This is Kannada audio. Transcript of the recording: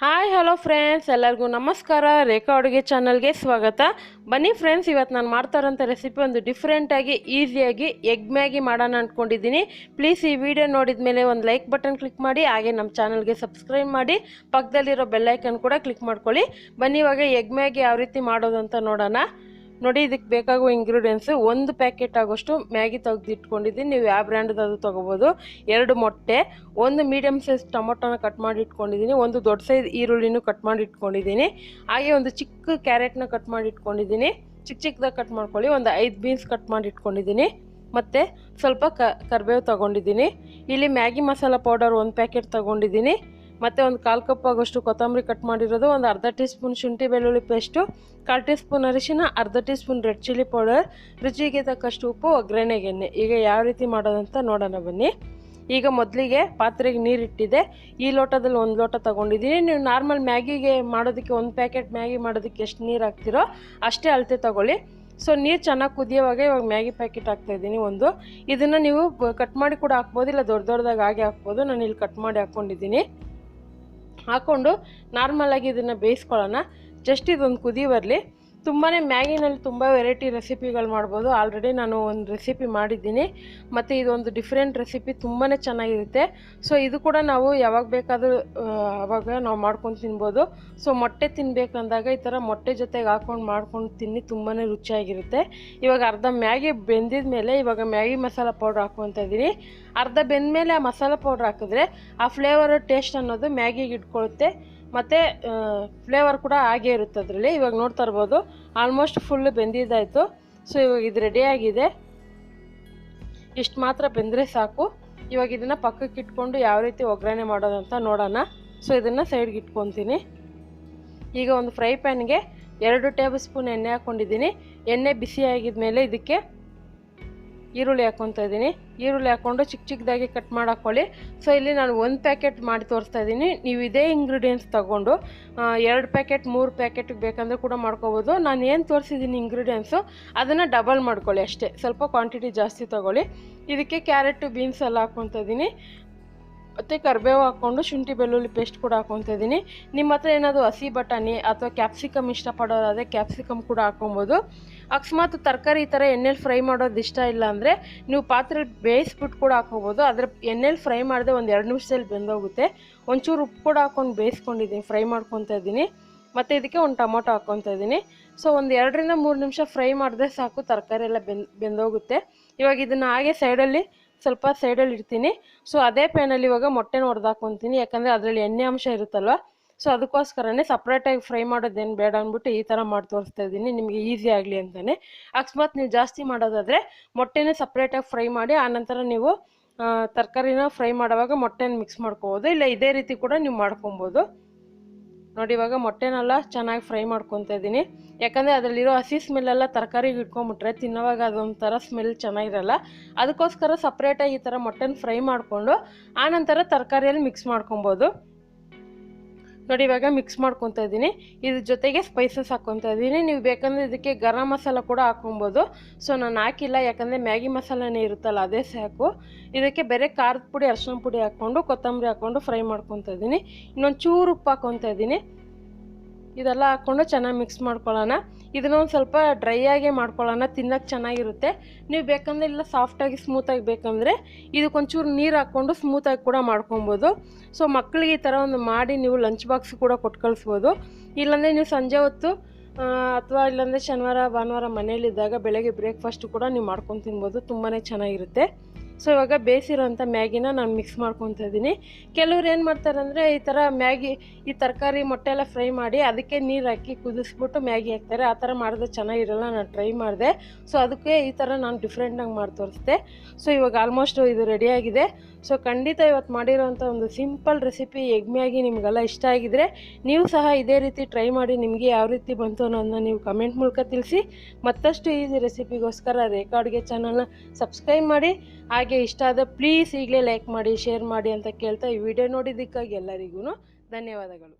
ಹಾಯ್ ಹಲೋ ಫ್ರೆಂಡ್ಸ್, ಎಲ್ಲರಿಗೂ ನಮಸ್ಕಾರ. ರೇಖಾ ಅಡುಗೆ ಚಾನಲ್ಗೆ ಸ್ವಾಗತ. ಬನ್ನಿ ಫ್ರೆಂಡ್ಸ್, ಇವತ್ತು ನಾನು ಮಾಡ್ತಾ ಇರೋಂಥ ರೆಸಿಪಿ ಒಂದು ಡಿಫ್ರೆಂಟಾಗಿ ಈಸಿಯಾಗಿ ಎಗ್ ಮ್ಯಾಗಿ ಮಾಡೋಣ ಅಂದ್ಕೊಂಡಿದ್ದೀನಿ. ಪ್ಲೀಸ್ ಈ ವಿಡಿಯೋ ನೋಡಿದ ಮೇಲೆ ಒಂದು ಲೈಕ್ ಬಟನ್ ಕ್ಲಿಕ್ ಮಾಡಿ, ಹಾಗೆ ನಮ್ಮ ಚಾನಲ್ಗೆ ಸಬ್ಸ್ಕ್ರೈಬ್ ಮಾಡಿ, ಪಕ್ಕದಲ್ಲಿರೋ ಬೆಲ್ಲೈಕನ್ ಕೂಡ ಕ್ಲಿಕ್ ಮಾಡ್ಕೊಳ್ಳಿ. ಬನ್ನಿ ಇವಾಗ ಎಗ್ ಮ್ಯಾಗಿ ಯಾವ ರೀತಿ ಮಾಡೋದು ಅಂತ ನೋಡೋಣ. ನೋಡಿ, ಇದಕ್ಕೆ ಬೇಕಾಗುವ ಇಂಗ್ರೀಡಿಯೆಂಟ್ಸು: 1 ಪ್ಯಾಕೆಟ್ ಆಗೋಷ್ಟು ಮ್ಯಾಗಿ ತೆಗೆದಿಟ್ಕೊಂಡಿದ್ದೀನಿ. ನೀವು ಯಾವ ಬ್ರ್ಯಾಂಡದು ತೊಗೋಬೋದು. 2 ಮೊಟ್ಟೆ, 1 ಮೀಡಿಯಮ್ ಸೈಜ್ ಟೊಮೊಟೊನ ಕಟ್ ಮಾಡಿ ಇಟ್ಕೊಂಡಿದ್ದೀನಿ, 1 ದೊಡ್ಡ ಸೈಜ್ ಈರುಳ್ಳಿನೂ ಕಟ್ ಮಾಡಿ ಇಟ್ಕೊಂಡಿದ್ದೀನಿ, ಹಾಗೆ ಒಂದು ಚಿಕ್ಕ ಕ್ಯಾರೆಟ್ನ ಕಟ್ ಮಾಡಿ ಇಟ್ಕೊಂಡಿದ್ದೀನಿ, ಚಿಕ್ಕದಾಗಿ ಕಟ್ ಮಾಡ್ಕೊಳ್ಳಿ. ಒಂದು 5 ಬೀನ್ಸ್ ಕಟ್ ಮಾಡಿ ಇಟ್ಕೊಂಡಿದ್ದೀನಿ, ಮತ್ತು ಸ್ವಲ್ಪ ಕರಿಬೇವು ತೊಗೊಂಡಿದ್ದೀನಿ. ಇಲ್ಲಿ ಮ್ಯಾಗಿ ಮಸಾಲ ಪೌಡರ್ 1 ಪ್ಯಾಕೆಟ್ ತೊಗೊಂಡಿದ್ದೀನಿ, ಮತ್ತು ಒಂದು 1/4 ಕಪ್ ಆಗೋಷ್ಟು ಕೊತ್ತಂಬರಿ ಕಟ್ ಮಾಡಿರೋದು, ಒಂದು ಅರ್ಧ ಟೀ ಸ್ಪೂನ್ ಶುಂಠಿ ಬೆಳ್ಳುಳ್ಳಿ ಪೇಸ್ಟು, 1/4 ಟೀ ಸ್ಪೂನ್ ಅರಿಶಿನ, ಅರ್ಧ tea spoon red chilli powder, ರುಚಿಗೆ ತಕ್ಕಷ್ಟು ಉಪ್ಪು, ಒಗ್ಗರಣೆಗೆ ಎಣ್ಣೆ. ಈಗ ಯಾವ ರೀತಿ ಮಾಡೋದಂತ ನೋಡೋಣ ಬನ್ನಿ. ಈಗ ಮೊದಲಿಗೆ ಪಾತ್ರೆಗೆ ನೀರಿಟ್ಟಿದೆ. ಈ ಲೋಟದಲ್ಲಿ 1 ಲೋಟ ತೊಗೊಂಡಿದ್ದೀನಿ. ನೀವು ನಾರ್ಮಲ್ ಮ್ಯಾಗಿಗೆ ಮಾಡೋದಕ್ಕೆ 1 ಪ್ಯಾಕೆಟ್ ಮ್ಯಾಗಿ ಮಾಡೋದಕ್ಕೆ ಎಷ್ಟು ನೀರು ಹಾಕ್ತಿರೋ ಅಷ್ಟೇ ಅಳತೆ ತೊಗೊಳ್ಳಿ. ಸೊ ನೀರು ಚೆನ್ನಾಗಿ ಕುದಿಯೋವಾಗ ಇವಾಗ ಮ್ಯಾಗಿ ಪ್ಯಾಕೆಟ್ ಹಾಕ್ತಾಯಿದ್ದೀನಿ ಒಂದು. ಇದನ್ನು ನೀವು ಕಟ್ ಮಾಡಿ ಕೂಡ ಹಾಕ್ಬೋದು, ಇಲ್ಲ ದೊಡ್ಡದಾಗಿ ಹಾಗೆ ಹಾಕ್ಬೋದು. ನಾನು ಇಲ್ಲಿ ಕಟ್ ಮಾಡಿ ಹಾಕ್ಕೊಂಡಿದ್ದೀನಿ. ಹಾಕ್ಕೊಂಡು ನಾರ್ಮಲಾಗಿ ಇದನ್ನು ಬೇಯಿಸ್ಕೊಳ್ಳೋಣ. ಜಸ್ಟ್ ಇದೊಂದು ಕುದಿ ಬರಲಿ. ತುಂಬಾ ಮ್ಯಾಗಿನಲ್ಲಿ ತುಂಬ ವೆರೈಟಿ ರೆಸಿಪಿಗಳು ಮಾಡ್ಬೋದು. ಆಲ್ರೆಡಿ ನಾನು ಒಂದು ರೆಸಿಪಿ ಮಾಡಿದ್ದೀನಿ, ಮತ್ತು ಇದೊಂದು ಡಿಫ್ರೆಂಟ್ ರೆಸಿಪಿ, ತುಂಬಾ ಚೆನ್ನಾಗಿರುತ್ತೆ. ಸೊ ಇದು ಕೂಡ ನಾವು ಯಾವಾಗ ಬೇಕಾದರೂ ಆವಾಗ ನಾವು ಮಾಡ್ಕೊಂಡು ತಿನ್ಬೋದು. ಸೊ ಮೊಟ್ಟೆ ತಿನ್ನಬೇಕಂದಾಗ ಈ ಥರ ಮೊಟ್ಟೆ ಜೊತೆಗೆ ಹಾಕ್ಕೊಂಡು ಮಾಡ್ಕೊಂಡು ತಿನ್ನಿ, ತುಂಬಾ ರುಚಿಯಾಗಿರುತ್ತೆ. ಇವಾಗ ಅರ್ಧ ಮ್ಯಾಗಿ ಬೆಂದಿದ ಮೇಲೆ ಇವಾಗ ಮ್ಯಾಗಿ ಮಸಾಲ ಪೌಡ್ರ್ ಹಾಕ್ಕೊತಾ ಇದ್ದೀನಿ. ಅರ್ಧ ಬೆಂದ ಮೇಲೆ ಆ ಮಸಾಲ ಪೌಡ್ರ್ ಹಾಕಿದ್ರೆ ಆ ಫ್ಲೇವರ್ ಟೇಸ್ಟ್ ಅನ್ನೋದು ಮ್ಯಾಗಿಗೆ ಇಟ್ಕೊಳ್ಳುತ್ತೆ, ಮತ್ತು ಫ್ಲೇವರ್ ಕೂಡ ಹಾಗೇ ಇರುತ್ತೆ ಅದರಲ್ಲಿ. ಇವಾಗ ನೋಡ್ತಾ ಇರ್ಬೋದು, ಆಲ್ಮೋಸ್ಟ್ ಫುಲ್ಲು ಬೆಂದಿದ್ದಾಯಿತು. ಸೊ ಇವಾಗ ಇದು ರೆಡಿಯಾಗಿದೆ. ಇಷ್ಟು ಮಾತ್ರ ಬೆಂದರೆ ಸಾಕು. ಇವಾಗ ಇದನ್ನು ಪಕ್ಕಕ್ಕೆ ಇಟ್ಕೊಂಡು ಯಾವ ರೀತಿ ಒಗ್ಗರಣೆ ಮಾಡೋದಂತ ನೋಡೋಣ. ಸೊ ಇದನ್ನು ಸೈಡ್ಗೆ ಇಟ್ಕೊತೀನಿ. ಈಗ ಒಂದು ಫ್ರೈ ಪ್ಯಾನ್ಗೆ 2 ಟೇಬಲ್ ಸ್ಪೂನ್ ಎಣ್ಣೆ ಹಾಕ್ಕೊಂಡಿದ್ದೀನಿ. ಎಣ್ಣೆ ಬಿಸಿ ಆಗಿದ ಮೇಲೆ ಇದಕ್ಕೆ ಈರುಳ್ಳಿ ಹಾಕ್ಕೊತಾ ಇದ್ದೀನಿ. ಈರುಳ್ಳಿ ಹಾಕ್ಕೊಂಡು ಚಿಕ್ಕದಾಗಿ ಕಟ್ ಮಾಡಿ ಹಾಕ್ಕೊಳ್ಳಿ. ಸೊ ಇಲ್ಲಿ ನಾನು 1 ಪ್ಯಾಕೆಟ್ ಮಾಡಿ ತೋರಿಸ್ತಾ ಇದ್ದೀನಿ. ನೀವು ಇದೇ ಇಂಗ್ರೀಡಿಯೆಂಟ್ಸ್ ತೊಗೊಂಡು 2 ಪ್ಯಾಕೆಟ್ 3 ಪ್ಯಾಕೆಟಿಗೆ ಬೇಕಂದರೆ ಕೂಡ ಮಾಡ್ಕೋಬೋದು. ನಾನು ಏನು ತೋರಿಸಿದ್ದೀನಿ ಇಂಗ್ರೀಡಿಯೆಂಟ್ಸು ಅದನ್ನು ಡಬಲ್ ಮಾಡ್ಕೊಳ್ಳಿ ಅಷ್ಟೇ, ಸ್ವಲ್ಪ ಕ್ವಾಂಟಿಟಿ ಜಾಸ್ತಿ ತೊಗೊಳ್ಳಿ. ಇದಕ್ಕೆ ಕ್ಯಾರೆಟು ಬೀನ್ಸ್ ಎಲ್ಲ ಹಾಕ್ಕೊತಾ ಇದ್ದೀನಿ, ಮತ್ತು ಕರಿಬೇವು ಹಾಕ್ಕೊಂಡು ಶುಂಠಿ ಬೆಳ್ಳುಳ್ಳಿ ಪೇಸ್ಟ್ ಕೂಡ ಹಾಕ್ಕೊತಾ ಇದ್ದೀನಿ. ನಿಮ್ಮ ಹತ್ರ ಏನಾದರೂ ಹಸಿ ಬಟಾಣಿ ಅಥವಾ ಕ್ಯಾಪ್ಸಿಕಮ್ ಇಷ್ಟಪಡೋದಾದರೆ ಕ್ಯಾಪ್ಸಿಕಮ್ ಕೂಡ ಹಾಕ್ಕೊಬೋದು. ಅಕಸ್ಮಾತ್ ತರಕಾರಿ ಈ ಥರ ಎಣ್ಣೆಲಿ ಫ್ರೈ ಮಾಡೋದು ಇಷ್ಟ ಇಲ್ಲ ಅಂದರೆ ನೀವು ಪಾತ್ರೆಲಿ ಬೇಯಿಸ್ಬಿಟ್ಟು ಕೂಡ ಹಾಕ್ಕೋಬೋದು. ಆದರೆ ಎಣ್ಣೆಲಿ ಫ್ರೈ ಮಾಡಿದೆ ಒಂದು 2 ನಿಮಿಷದಲ್ಲಿ ಬೆಂದೋಗುತ್ತೆ. ಒಂಚೂರು ಉಪ್ಪು ಕೂಡ ಹಾಕ್ಕೊಂಡು ಬೇಯಿಸ್ಕೊಂಡಿದ್ದೀನಿ, ಫ್ರೈ ಮಾಡ್ಕೊತಾ ಇದ್ದೀನಿ. ಮತ್ತು ಇದಕ್ಕೆ ಒಂದು ಟೊಮೊಟೊ ಹಾಕ್ಕೊತಾ ಇದ್ದೀನಿ. ಸೊ ಒಂದು 2 ರಿಂದ 3 ನಿಮಿಷ ಫ್ರೈ ಮಾಡಿದ್ರೆ ಸಾಕು, ತರಕಾರಿ ಎಲ್ಲ ಬೆಂದೋಗುತ್ತೆ. ಇವಾಗ ಇದನ್ನು ಹಾಗೆ ಸ್ವಲ್ಪ ಸೈಡಲ್ಲಿ ಇಡ್ತೀನಿ. ಸೊ ಅದೇ ಪ್ಯಾನಲ್ಲಿ ಇವಾಗ ಮೊಟ್ಟೆನ ಹೊಡೆದಾಕೊತೀನಿ, ಯಾಕಂದರೆ ಅದರಲ್ಲಿ ಎಣ್ಣೆ ಅಂಶ ಇರುತ್ತಲ್ವ. ಸೊ ಅದಕ್ಕೋಸ್ಕರನೇ ಸಪ್ರೇಟಾಗಿ ಫ್ರೈ ಮಾಡೋದೇನು ಬೇಡ ಅಂದ್ಬಿಟ್ಟು ಈ ಥರ ಮಾಡಿ ತೋರಿಸ್ತಾ ಇದ್ದೀನಿ, ನಿಮಗೆ ಈಸಿ ಆಗಲಿ ಅಂತಲೇ. ಅಕಸ್ಮಾತ್ ನೀವು ಜಾಸ್ತಿ ಮಾಡೋದಾದರೆ ಮೊಟ್ಟೆನೇ ಸಪ್ರೇಟಾಗಿ ಫ್ರೈ ಮಾಡಿ, ಆನಂತರ ನೀವು ತರಕಾರಿನ ಫ್ರೈ ಮಾಡುವಾಗ ಮೊಟ್ಟೆನ ಮಿಕ್ಸ್ ಮಾಡ್ಕೋಬೋದು, ಇಲ್ಲ ಇದೇ ರೀತಿ ಕೂಡ ನೀವು ಮಾಡ್ಕೊಬೋದು. ನೋಡಿ, ಇವಾಗ ಮೊಟ್ಟೆನೆಲ್ಲ ಚೆನ್ನಾಗಿ ಫ್ರೈ ಮಾಡ್ಕೊತಾ ಇದ್ದೀನಿ. ಯಾಕಂದರೆ ಅದರಲ್ಲಿರೋ ಹಸಿ ಸ್ಮೆಲ್ಲೆಲ್ಲ ತರಕಾರಿಗೆ ಇಟ್ಕೊಂಬಿಟ್ರೆ ತಿನ್ನೋವಾಗ ಅದೊಂಥರ ಸ್ಮೆಲ್ ಚೆನ್ನಾಗಿರಲ್ಲ. ಅದಕ್ಕೋಸ್ಕರ ಸಪ್ರೇಟಾಗಿ ಈ ಥರ ಮೊಟ್ಟೆನ ಫ್ರೈ ಮಾಡಿಕೊಂಡು ಆನಂತರ ತರಕಾರಿಯಲ್ಲಿ ಮಿಕ್ಸ್ ಮಾಡ್ಕೊಬೋದು. ನೋಡಿ, ಇವಾಗ ಮಿಕ್ಸ್ ಮಾಡ್ಕೊತಾ ಇದ್ದೀನಿ. ಇದ್ರ ಜೊತೆಗೆ ಸ್ಪೈಸಸ್ ಹಾಕ್ಕೊತಾ ಇದ್ದೀನಿ. ನೀವು ಬೇಕಂದರೆ ಇದಕ್ಕೆ ಗರಂ ಮಸಾಲ ಕೂಡ ಹಾಕ್ಕೊಬೋದು. ಸೊ ನಾನು ಹಾಕಿಲ್ಲ, ಯಾಕಂದರೆ ಮ್ಯಾಗಿ ಮಸಾಲನೇ ಇರುತ್ತಲ್ಲ ಅದೇ ಸಾಕು. ಇದಕ್ಕೆ ಬೇರೆ ಖಾರದ ಪುಡಿ, ಅರಿಶಿನ ಪುಡಿ ಹಾಕ್ಕೊಂಡು ಕೊತ್ತಂಬರಿ ಹಾಕ್ಕೊಂಡು ಫ್ರೈ ಮಾಡ್ಕೊತಾ ಇದ್ದೀನಿ. ಇನ್ನೊಂದು ಚೂರು ಉಪ್ಪು ಹಾಕ್ಕೊತಾ ಇದ್ದೀನಿ. ಇದೆಲ್ಲ ಹಾಕ್ಕೊಂಡು ಚೆನ್ನಾಗಿ ಮಿಕ್ಸ್ ಮಾಡ್ಕೊಳ್ಳೋಣ. ಇದನ್ನ ಒಂದು ಸ್ವಲ್ಪ ಡ್ರೈ ಆಗೇ ಮಾಡ್ಕೊಳ್ಳೋಣ, ತಿನ್ನೋಕ್ಕೆ ಚೆನ್ನಾಗಿರುತ್ತೆ. ನೀವು ಬೇಕಂದರೆ ಇಲ್ಲ ಸಾಫ್ಟಾಗಿ ಸ್ಮೂತಾಗಿ ಬೇಕಂದರೆ ಇದಕ್ಕೊಂಚೂರು ನೀರು ಹಾಕ್ಕೊಂಡು ಸ್ಮೂತಾಗಿ ಕೂಡ ಮಾಡ್ಕೊಬೋದು. ಸೊ ಮಕ್ಕಳಿಗೆ ಈ ಥರ ಒಂದು ಮಾಡಿ ನೀವು ಲಂಚ್ ಬಾಕ್ಸ್ ಕೂಡ ಕೊಟ್ಟು ಕಳಿಸ್ಬೋದು. ಇಲ್ಲಾಂದರೆ ನೀವು ಸಂಜೆ ಹೊತ್ತು ಅಥವಾ ಇಲ್ಲಾಂದರೆ ಶನಿವಾರ ಭಾನುವಾರ ಮನೇಲಿದ್ದಾಗ ಬೆಳಗ್ಗೆ ಬ್ರೇಕ್ಫಾಸ್ಟು ಕೂಡ ನೀವು ಮಾಡ್ಕೊಂಡು ತಿನ್ಬೋದು, ತುಂಬಾ ಚೆನ್ನಾಗಿರುತ್ತೆ. ಸೊ ಇವಾಗ ಬೇಯಿಸಿರೋಂಥ ಮ್ಯಾಗಿನ ನಾನು ಮಿಕ್ಸ್ ಮಾಡ್ಕೊತಾ ಇದ್ದೀನಿ. ಕೆಲವ್ರು ಏನು ಮಾಡ್ತಾರೆ ಅಂದರೆ ಈ ಥರ ಮ್ಯಾಗಿ, ಈ ತರಕಾರಿ ಮೊಟ್ಟೆ ಎಲ್ಲ ಫ್ರೈ ಮಾಡಿ ಅದಕ್ಕೆ ನೀರು ಹಾಕಿ ಕುದಿಸ್ಬಿಟ್ಟು ಮ್ಯಾಗಿ ಹಾಕ್ತಾರೆ. ಆ ಥರ ಮಾಡಿದ್ರೆ ಚೆನ್ನಾಗಿರಲ್ಲ, ನಾನು ಟ್ರೈ ಮಾಡಿದೆ. ಸೊ ಅದಕ್ಕೆ ಈ ಥರ ನಾನು ಡಿಫ್ರೆಂಟಾಗಿ ಮಾಡಿ ತೋರಿಸ್ದೆ. ಸೊ ಇವಾಗ ಆಲ್ಮೋಸ್ಟ್ ಇದು ರೆಡಿಯಾಗಿದೆ. ಸೊ ಖಂಡಿತ ಇವತ್ತು ಮಾಡಿರೋಂಥ ಒಂದು ಸಿಂಪಲ್ ರೆಸಿಪಿ ಎಗ್ ಮ್ಯಾಗಿ ನಿಮಗೆಲ್ಲ ಇಷ್ಟ ಆಗಿದರೆ ನೀವು ಸಹ ಇದೇ ರೀತಿ ಟ್ರೈ ಮಾಡಿ, ನಿಮಗೆ ಯಾವ ರೀತಿ ಬಂತು ಅನ್ನೋದನ್ನ ನೀವು ಕಮೆಂಟ್ ಮೂಲಕ ತಿಳಿಸಿ. ಮತ್ತಷ್ಟು ಈಸಿ ರೆಸಿಪಿಗೋಸ್ಕರ ರೇಖಾ ಅಡುಗೆ ಚಾನಲ್ನ ಸಬ್ಸ್ಕ್ರೈಬ್ ಮಾಡಿ, ಹಾಗೆ ಇಷ್ಟ ಆದರೆ ಪ್ಲೀಸ್ ಈಗಲೇ ಲೈಕ್ ಮಾಡಿ, ಶೇರ್ ಮಾಡಿ ಅಂತ ಕೇಳ್ತಾ ಈ ವಿಡಿಯೋ ನೋಡಿದ್ದಕ್ಕಾಗಿ ಎಲ್ಲರಿಗೂ ಧನ್ಯವಾದಗಳು.